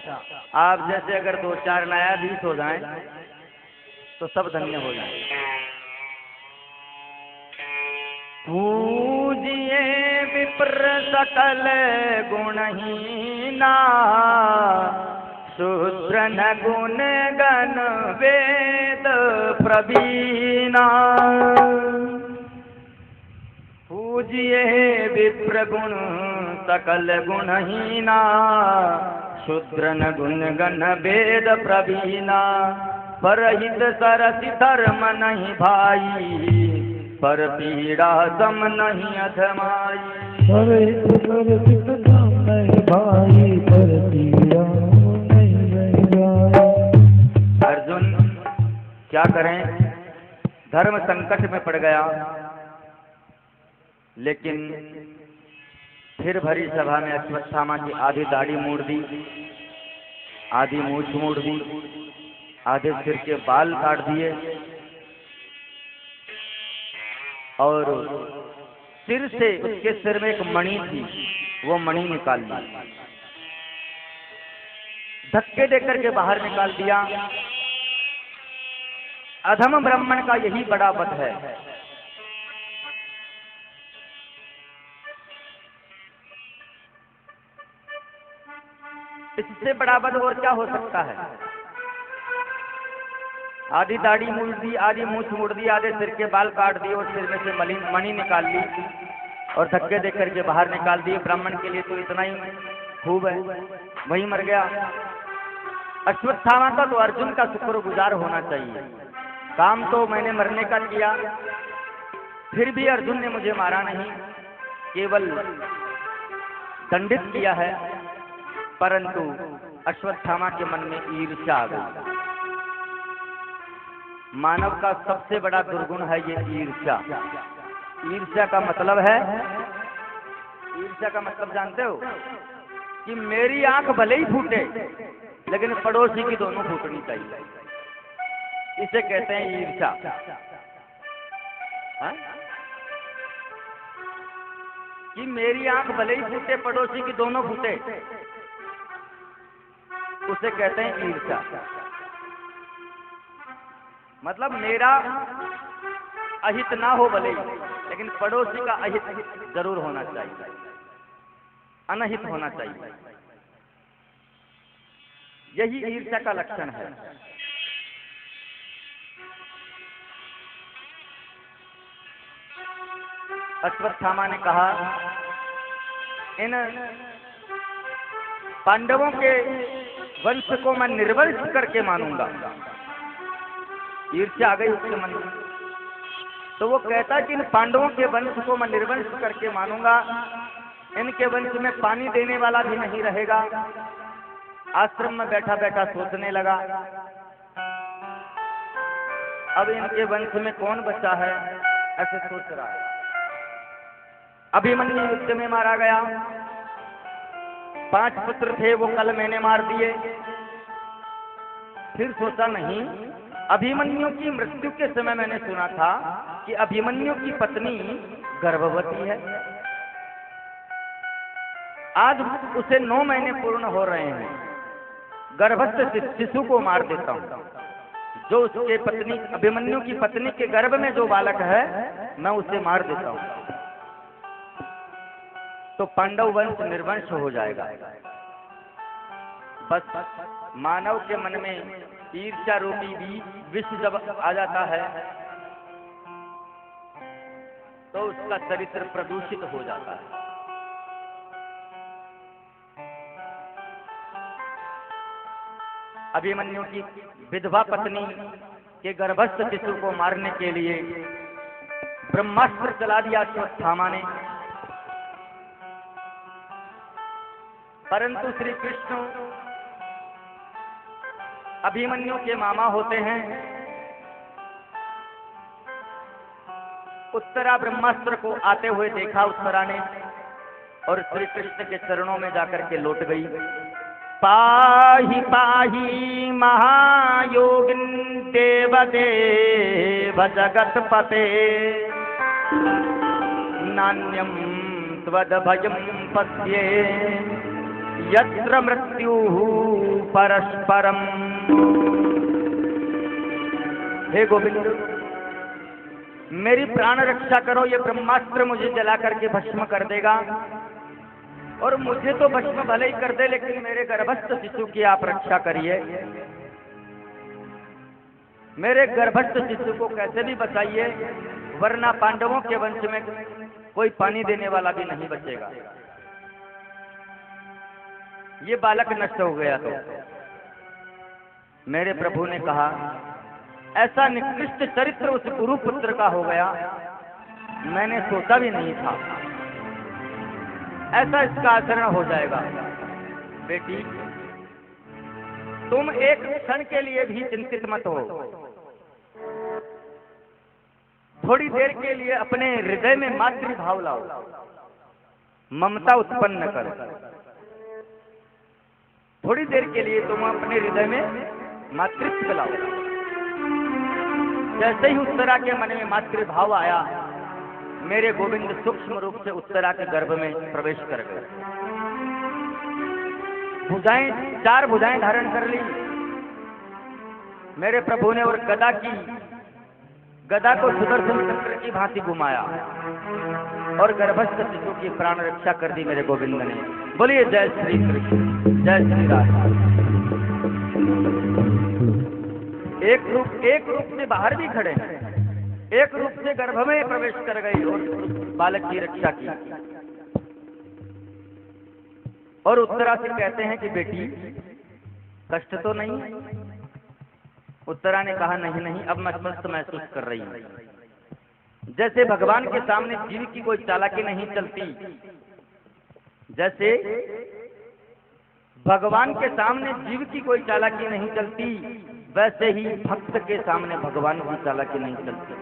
आप जैसे अगर 2-4 न्यायाधीश हो जाएं तो सब धन्य हो जाएं। पूजिए विप्र सकल गुणहीना, शूद्र न गुण गण वेद प्रवीणा। पूजिए विप्र गुण सकल गुणहीना, शूद्र न गुण गण वेद प्रवीणा। परहित सरसि धर्म नहीं भाई, पर पीड़ा सम नहीं अधमाई। परहित सरसि धर्म नहीं भाई, पर पीड़ा नहीं अधमाई। अर्जुन, क्या करें? धर्म संकट में पड़ गया, लेकिन फिर भरी सभा में अश्वत्थामा की आधी दाढ़ी मोड़ दी, आधी मूछ मोड़ दी, आधे सिर के बाल काट दिए, और सिर से उसके सिर में एक मणि थी, वो मणि निकाल ली, धक्के देकर के बाहर निकाल दिया। अधम ब्राह्मण का यही बड़ा वध है। इससे बड़ा वध और क्या हो सकता है? आधी दाढ़ी मूड़ दी, आधी मूछ मोड़ दी, आधे सिर के बाल काट दिए और सिर में से मणि निकाल ली और धक्के देकर के बाहर निकाल दिए। ब्राह्मण के लिए तो इतना ही खूब है, वही मर गया। अश्वत्थामा का तो अर्जुन का शुक्रगुजार होना चाहिए। काम तो मैंने मरने का किया, फिर भी अर्जुन ने मुझे मारा नहीं, केवल दंडित किया है। परंतु अश्वत्थामा के मन में ईर्ष्या आ गई। मानव का सबसे बड़ा दुर्गुण है ये ईर्ष्या। ईर्ष्या का मतलब है, ईर्ष्या का मतलब जानते हो कि मेरी आंख भले ही फूटे लेकिन पड़ोसी की दोनों फूटनी चाहिए। इसे कहते हैं ईर्ष्या। कि मेरी आंख भले ही फूटे, पड़ोसी की दोनों फूटे, उसे कहते हैं ईर्ष्या। मतलब मेरा अहित ना हो भले, लेकिन पड़ोसी का अहित जरूर होना चाहिए, अनहित होना चाहिए। यही ईर्ष्या का लक्षण है। अश्वत्थामा ने कहा, इन पांडवों के वंश को मैं निर्वंश करके मानूंगा। ईर्ष्या आ गई उसके मन में, तो वो कहता है कि इन पांडवों के वंश को मैं निर्वंश करके मानूंगा। इनके वंश में पानी देने वाला भी नहीं रहेगा। आश्रम में बैठा बैठा सोचने लगा, अब इनके वंश में कौन बचा है, ऐसे सोच रहा है। अभिमन्यु युद्ध में मारा गया, 5 पुत्र थे वो कल मैंने मार दिए। फिर सोचा नहीं, अभिमन्यु की मृत्यु के समय मैंने सुना था कि अभिमन्यु की पत्नी गर्भवती है। आज उसे 9 महीने पूर्ण हो रहे हैं, गर्भस्थ शिशु को मार देता हूं। जो उसके पत्नी अभिमन्यु की पत्नी के गर्भ में जो बालक है मैं उसे मार देता हूं, तो पांडव वंश निर्वंश हो जाएगा। बस मानव के मन में ईर्ष्या रूपी भी विष जब आ जाता है तो उसका चरित्र प्रदूषित हो जाता है। अभिमन्यु की विधवा पत्नी के गर्भस्थ शिशु को मारने के लिए ब्रह्मास्त्र चला दिया अश्वत्थामा ने, परंतु श्री कृष्ण अभिमन्यु के मामा होते हैं। उत्तरा ब्रह्मास्त्र को आते हुए देखा उत्तरा ने और श्री कृष्ण के चरणों में जाकर के लौट गई। पाहि पाहि महायोगिन देवदेव जगतपते नान्यं त्वदभयं पश्ये यत्र मृत्युः परस्परम। हे गोविंद, मेरी प्राण रक्षा करो, ये ब्रह्मास्त्र मुझे जला करके भस्म कर देगा। और मुझे तो भस्म भले ही कर दे, लेकिन मेरे गर्भस्थ शिशु की आप रक्षा करिए। मेरे गर्भस्थ शिशु को कैसे भी बचाइए, वरना पांडवों के वंश में कोई पानी देने वाला भी नहीं बचेगा। ये बालक नष्ट हो गया तो मेरे प्रभु ने कहा, ऐसा निकृष्ट चरित्र उस गुरुपुत्र का हो गया, मैंने सोचा भी नहीं था ऐसा इसका आचरण हो जाएगा। बेटी, तुम एक क्षण के लिए भी चिंतित मत हो। थोड़ी देर के लिए अपने हृदय में मातृभाव लाओ, ममता उत्पन्न करो। थोड़ी देर के लिए तुम अपने हृदय में मातृत्व लाओ। जैसे ही उत्तरा के मन में मातृभाव आया, मेरे गोविंद सूक्ष्म रूप से उत्तरा के गर्भ में प्रवेश कर गए। भुजाएं, 4 भुजाएं धारण कर ली मेरे प्रभु ने, और गदा को सुदर्शन चक्र की भांति घुमाया और गर्भस्थ शिशु की प्राण रक्षा कर दी मेरे गोविंद ने। बोलिए जय श्री कृष्ण, जय श्री राम। एक रूप से बाहर भी खड़े हैं, एक रूप से गर्भ में प्रवेश कर गई और बालक की रक्षा की। और उत्तरा से कहते हैं कि बेटी, कष्ट तो नहीं? उत्तरा ने कहा, नहीं नहीं, अब मैं स्वस्थ महसूस कर रही हूं। जैसे भगवान के सामने जीव की कोई चालाकी नहीं चलती, जैसे भगवान के सामने जीव की कोई चालाकी नहीं चलती, वैसे ही भक्त के सामने भगवान की चालाकी नहीं चलती।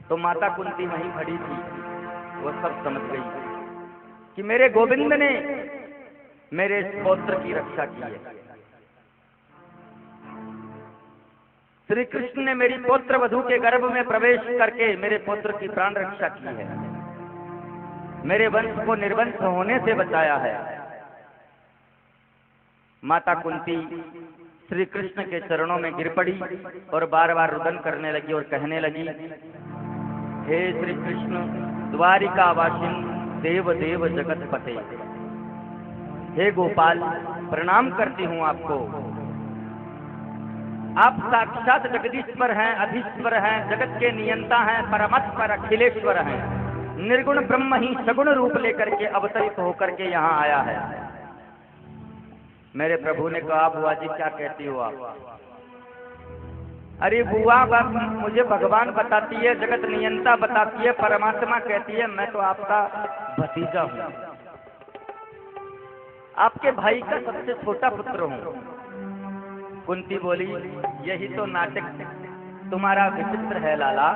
तो माता कुंती वहीं खड़ी थी, वो सब समझ गई कि मेरे गोविंद ने मेरे पौत्र की रक्षा की है। श्री कृष्ण ने मेरी पौत्र वधू के गर्भ में प्रवेश करके मेरे पौत्र की प्राण रक्षा की है, मेरे वंश को निर्वंश होने से बचाया है। माता कुंती श्री कृष्ण के चरणों में गिर पड़ी और बार बार रुदन करने लगी और कहने लगी, हे श्री कृष्ण द्वारिकावासिन देव देव जगत पते, हे गोपाल प्रणाम करती हूँ आपको। आप साक्षात जगदीश्वर हैं, अधीश्वर हैं, जगत के नियंता हैं, परमात्मा अखिलेश्वर हैं। निर्गुण ब्रह्म ही सगुण रूप लेकर के अवतरित होकर के यहाँ आया है। मेरे प्रभु ने कहा, बुआ जी क्या कहती हो आप? अरे बुआ, बस मुझे भगवान बताती है, जगत नियंता बताती है, परमात्मा कहती है, मैं तो आपका भतीजा हूँ, आपके भाई का सबसे छोटा पुत्र हूँ। कुंती बोली, यही तो नाटक तुम्हारा विचित्र है लाला।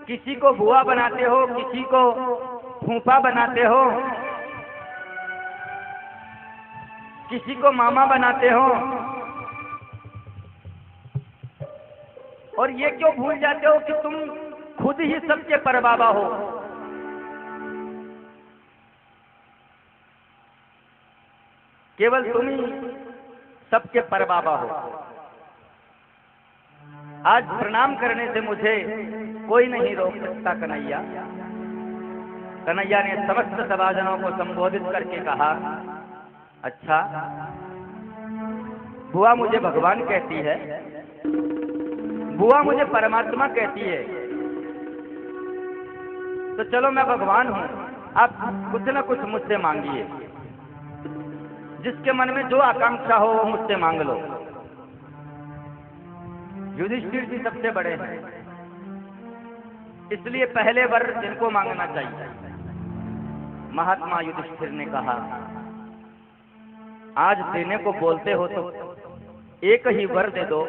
किसी को बुआ बनाते हो, किसी को फूफा बनाते हो, किसी को मामा बनाते हो, और ये क्यों भूल जाते हो कि तुम खुद ही सबके परबाबा हो। केवल तुम ही सबके परबाबा हो। आज प्रणाम करने से मुझे कोई नहीं रोक सकता कन्हैया। कन्हैया ने समस्त सभाजनों को संबोधित करके कहा, अच्छा बुआ मुझे भगवान कहती है, बुआ मुझे परमात्मा कहती है, तो चलो मैं भगवान हूं, आप कुछ न कुछ मुझसे मांगिए, जिसके मन में जो आकांक्षा हो वो मुझसे मांग लो। युधिष्ठिर जी सबसे बड़े हैं, इसलिए पहले वर जिनको मांगना चाहिए। महात्मा युधिष्ठिर ने कहा, आज देने को बोलते हो तो एक ही वर दे दो।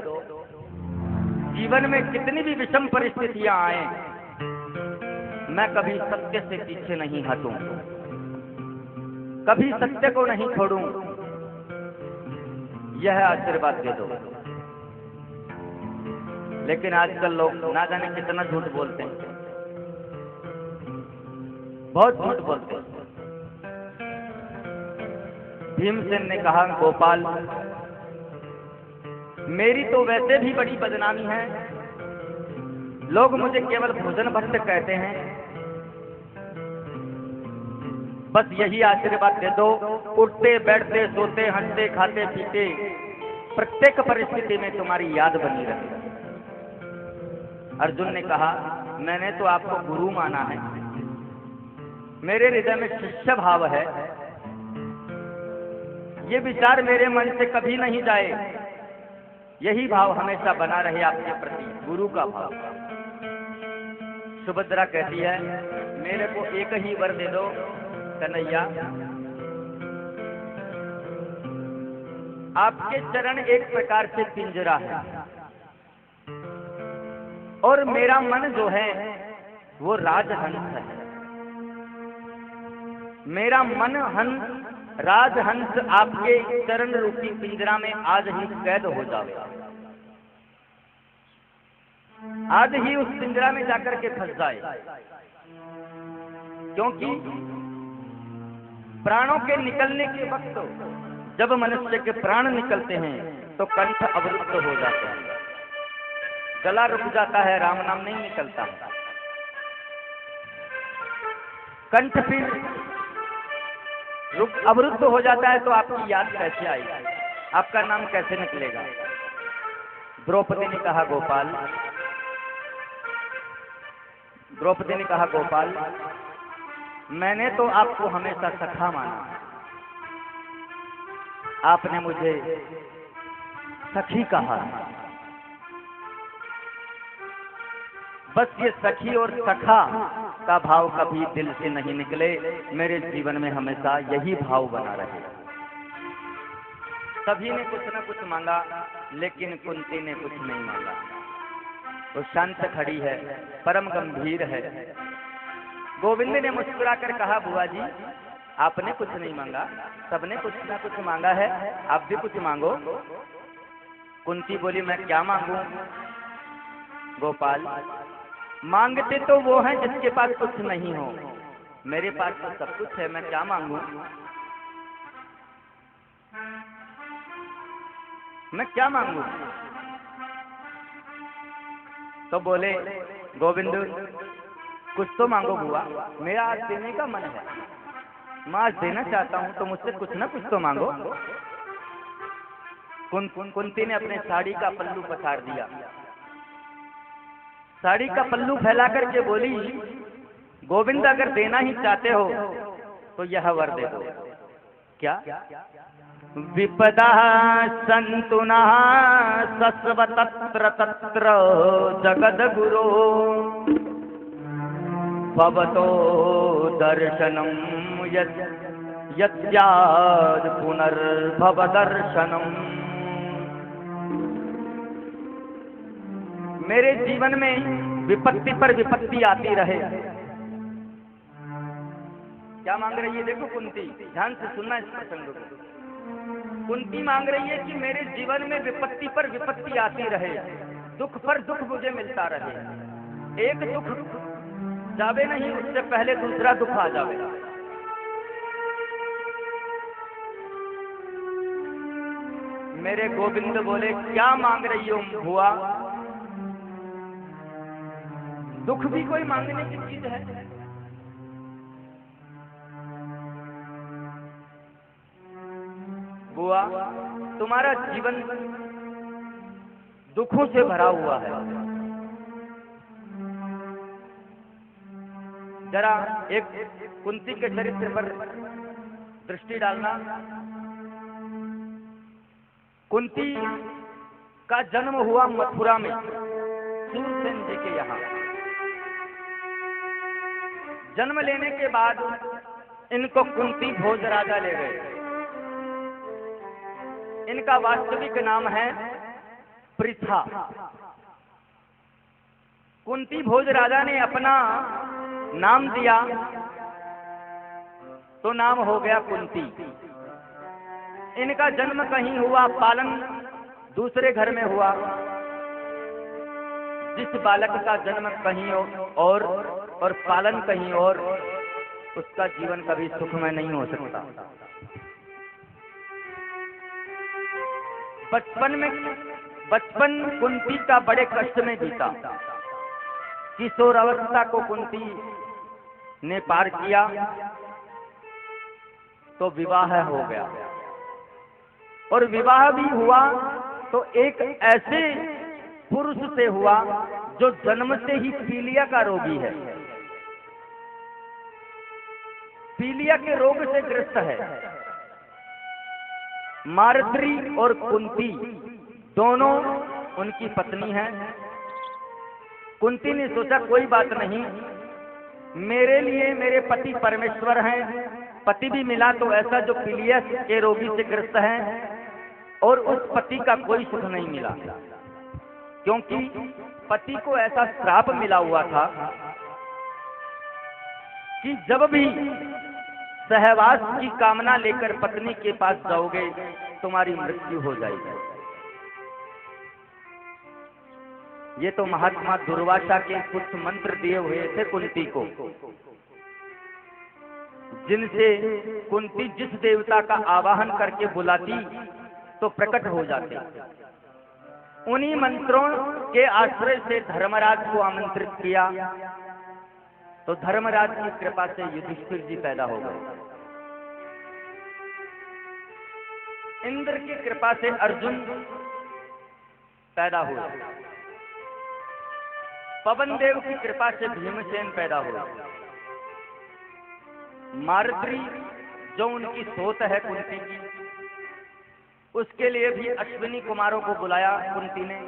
जीवन में कितनी भी विषम परिस्थितियां आए, मैं कभी सत्य से पीछे नहीं हटूं, कभी सत्य को नहीं छोड़ूं, यह आशीर्वाद दे दो। लेकिन आजकल लोग ना जाने कितना झूठ बोलते हैं, बहुत झूठ बोलते हैं। भीमसेन ने कहा, गोपाल मेरी तो वैसे भी बड़ी बदनामी है, लोग मुझे केवल भोजन भट्ट कहते हैं, बस यही आशीर्वाद दे दो, उठते बैठते सोते हंसते खाते पीते प्रत्येक परिस्थिति में तुम्हारी याद बनी रहे। अर्जुन ने कहा, मैंने तो आपको गुरु माना है, मेरे हृदय में शिष्य भाव है, ये विचार मेरे मन से कभी नहीं जाए, यही भाव हमेशा बना रहे आपके प्रति, गुरु का भाव। सुभद्रा कहती है, मेरे को एक ही वर दे दो कन्हैया, आपके चरण एक प्रकार से पिंजरा है, और मेरा मन जो है वो राजहंस है। मेरा मन राजहंस आपके चरण रूपी पिंजरा में आज ही कैद हो जाएगा, आज ही उस पिंजरा में जाकर के फंस जाए। क्योंकि प्राणों के निकलने के वक्त जब मनुष्य के प्राण निकलते हैं तो कंठ अवरुद्ध हो जाता है, गला रुक जाता है, राम नाम नहीं निकलता। कंठ फिर अवरुद्ध हो जाता है तो आपकी याद कैसे आएगी, आपका नाम कैसे निकलेगा। द्रौपदी ने कहा, गोपाल मैंने तो आपको हमेशा सखा माना, आपने मुझे सखी कहा, बस ये सखी और सखा का भाव कभी दिल से नहीं निकले, मेरे जीवन में हमेशा यही भाव बना रहे। सभी ने कुछ न कुछ मांगा, लेकिन कुंती ने कुछ नहीं मांगा। वो शांत खड़ी है, परम गंभीर है। गोविंद ने मुस्कुराकर कहा, बुआ जी आपने कुछ नहीं मांगा, सबने कुछ ना कुछ मांगा है, आप भी कुछ मांगो। कुंती बोली, मैं क्या मांगू? गोपाल, मांगते तो वो हैं जिसके पास कुछ नहीं हो, मेरे पास तो सब कुछ है, मैं क्या मांगू? मैं क्या मांगू? तो बोले गोविंद, कुछ तो मांगो बुआ, मेरा आज देने का मन है, मैं आज देना चाहता हूँ, तो मुझसे कुछ ना कुछ तो मांगो। कुंती ने अपने साड़ी का पल्लू पसार दिया, साड़ी का पल्लू फैला करके बोली, गोविंद अगर देना ही चाहते हो तो यह वर दे दो। क्या? विपदा सन्तु नः सस्वतत्र तत्र जगद्गुरो भवतो दर्शनं यद्याद् पुनर्भवदर्शनम्। मेरे जीवन में विपत्ति पर विपत्ति आती रहे, क्या मांग रही है? देखो कुंती, ध्यान से सुनना इस प्रसंग को। कुंती मांग रही है कि मेरे जीवन में विपत्ति पर विपत्ति आती रहे, दुख पर दुख मुझे मिलता रहे, एक दुख जावे नहीं उससे पहले दूसरा दुख आ जावे। मेरे गोविंद बोले, क्या मांग रही हो भुआ? दुख भी कोई मांगने की चीज है? बुआ, तुम्हारा जीवन दुखों से भरा हुआ है। जरा एक कुंती के चरित्र पर दृष्टि डालना। कुंती का जन्म हुआ मथुरा में, सूरसेन जी के यहाँ। जन्म लेने के बाद इनको कुंती भोज राजा ले गए। इनका वास्तविक नाम है पृथा। कुंती भोज राजा ने अपना नाम दिया तो नाम हो गया कुंती। इनका जन्म कहीं हुआ, पालन दूसरे घर में हुआ। जिस बालक का जन्म कहीं और पालन कहीं और, उसका जीवन कभी सुखमय नहीं हो सकता। बचपन कुंती का बड़े कष्ट में बीता। किशोर अवस्था को कुंती ने पार किया तो विवाह हो गया, और विवाह भी हुआ तो एक ऐसे पुरुष से हुआ जो जन्म से ही पीलिया का रोगी है, पीलिया के रोग से ग्रस्त है। मारत्री और कुंती दोनों उनकी पत्नी हैं। कुंती ने सोचा कोई बात नहीं, मेरे लिए मेरे पति परमेश्वर हैं, पति भी मिला तो ऐसा जो पीलिया के रोगी से ग्रस्त है, और उस पति का कोई सुख नहीं मिला, क्योंकि पति को ऐसा श्राप मिला हुआ था कि जब भी सहवास की कामना लेकर पत्नी के पास जाओगे तुम्हारी मृत्यु हो जाएगी। ये तो महात्मा दुर्वासा के कुछ मंत्र दिए हुए थे कुंती को, जिनसे कुंती जिस देवता का आवाहन करके बुलाती तो प्रकट हो जाते। उन्हीं मंत्रों के आश्रय से धर्मराज को आमंत्रित किया तो धर्मराज की कृपा से युधिष्ठिर जी पैदा हो गए। इंद्र की कृपा से अर्जुन पैदा हुए। पवन देव की कृपा से भीमसेन पैदा हुए। मारत्री जो उनकी सोत है कुंती की, उसके लिए भी अश्विनी कुमारों को बुलाया कुंती ने,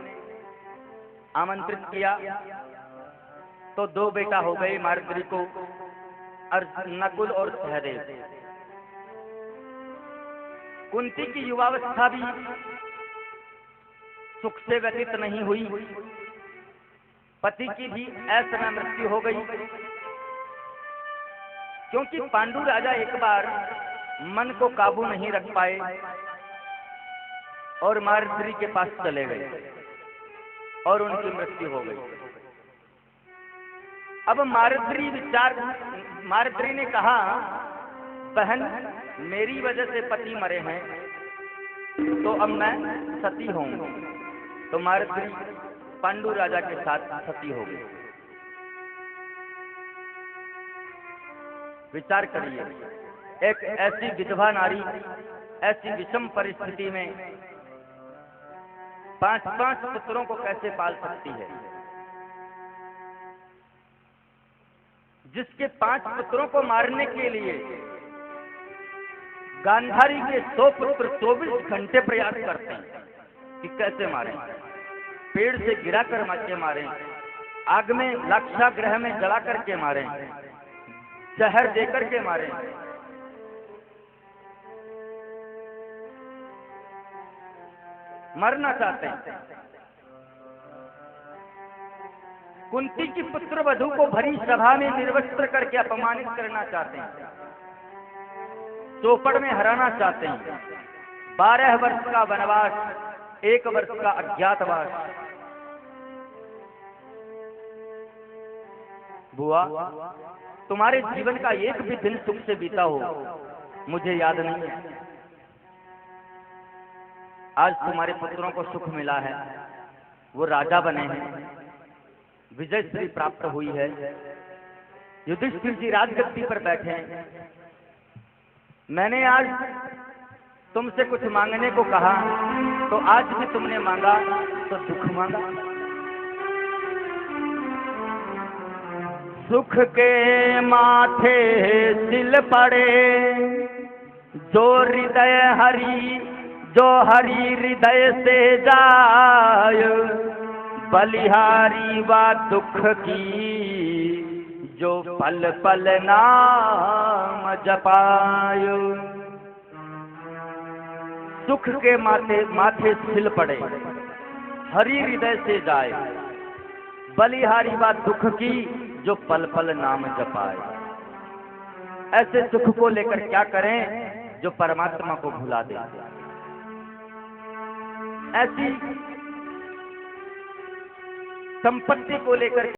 आमंत्रित किया तो 2 बेटा हो गए मारत्री को, नकुल और सहदेव। कुंती की युवावस्था भी सुख से व्यतीत नहीं हुई। पति की भी असमय मृत्यु हो गई, क्योंकि पांडु राजा एक बार मन को काबू नहीं रख पाए और मारत्री के पास चले गए और उनकी मृत्यु हो गई। अब मारत्री ने कहा, बहन मेरी वजह से पति मरे हैं तो अब मैं सती होंगी। तो मारत्री पांडु राजा के साथ सती हो गई। विचार करिए, एक ऐसी विधवा नारी ऐसी विषम परिस्थिति में 5-5 पुत्रों को कैसे पाल सकती है? जिसके 5 पुत्रों को मारने के लिए गांधारी के 100 पुत्र 24 घंटे प्रयास करते हैं कि कैसे मारें। पेड़ से गिरा कर के मारें, आग में लाक्षागृह में जला करके मारें, जहर देकर के मारें। मरना चाहते हैं। कुंती की पुत्र वधू को भरी सभा में निर्वस्त्र करके अपमानित करना चाहते हैं। चौपड़ में हराना चाहते हैं। 12 वर्ष का वनवास, 1 वर्ष का अज्ञातवास। बुआ, तुम्हारे जीवन का एक भी दिन सुख से बीता हो मुझे याद नहीं है। आज तुम्हारे पुत्रों को सुख मिला है, वो राजा बने हैं, विजय श्री प्राप्त हुई है, युधिष्ठिर जी राजगद्दी पर बैठे हैं। मैंने आज तुमसे कुछ मांगने को कहा तो आज भी तुमने मांगा तो दुख मांगा। सुख के माथे सिल पड़े जो हृदय हरि, जो हरि हृदय से जाय, बलिहारी व दुख की जो पल पल नाम जपाय। सुख के माथे सिल पड़े, हरि हृदय से जाए, बलिहारी व दुख की जो पल पल नाम जपाए। ऐसे सुख को लेकर क्या करें जो परमात्मा को भुला दे। ऐसी संपत्ति को लेकर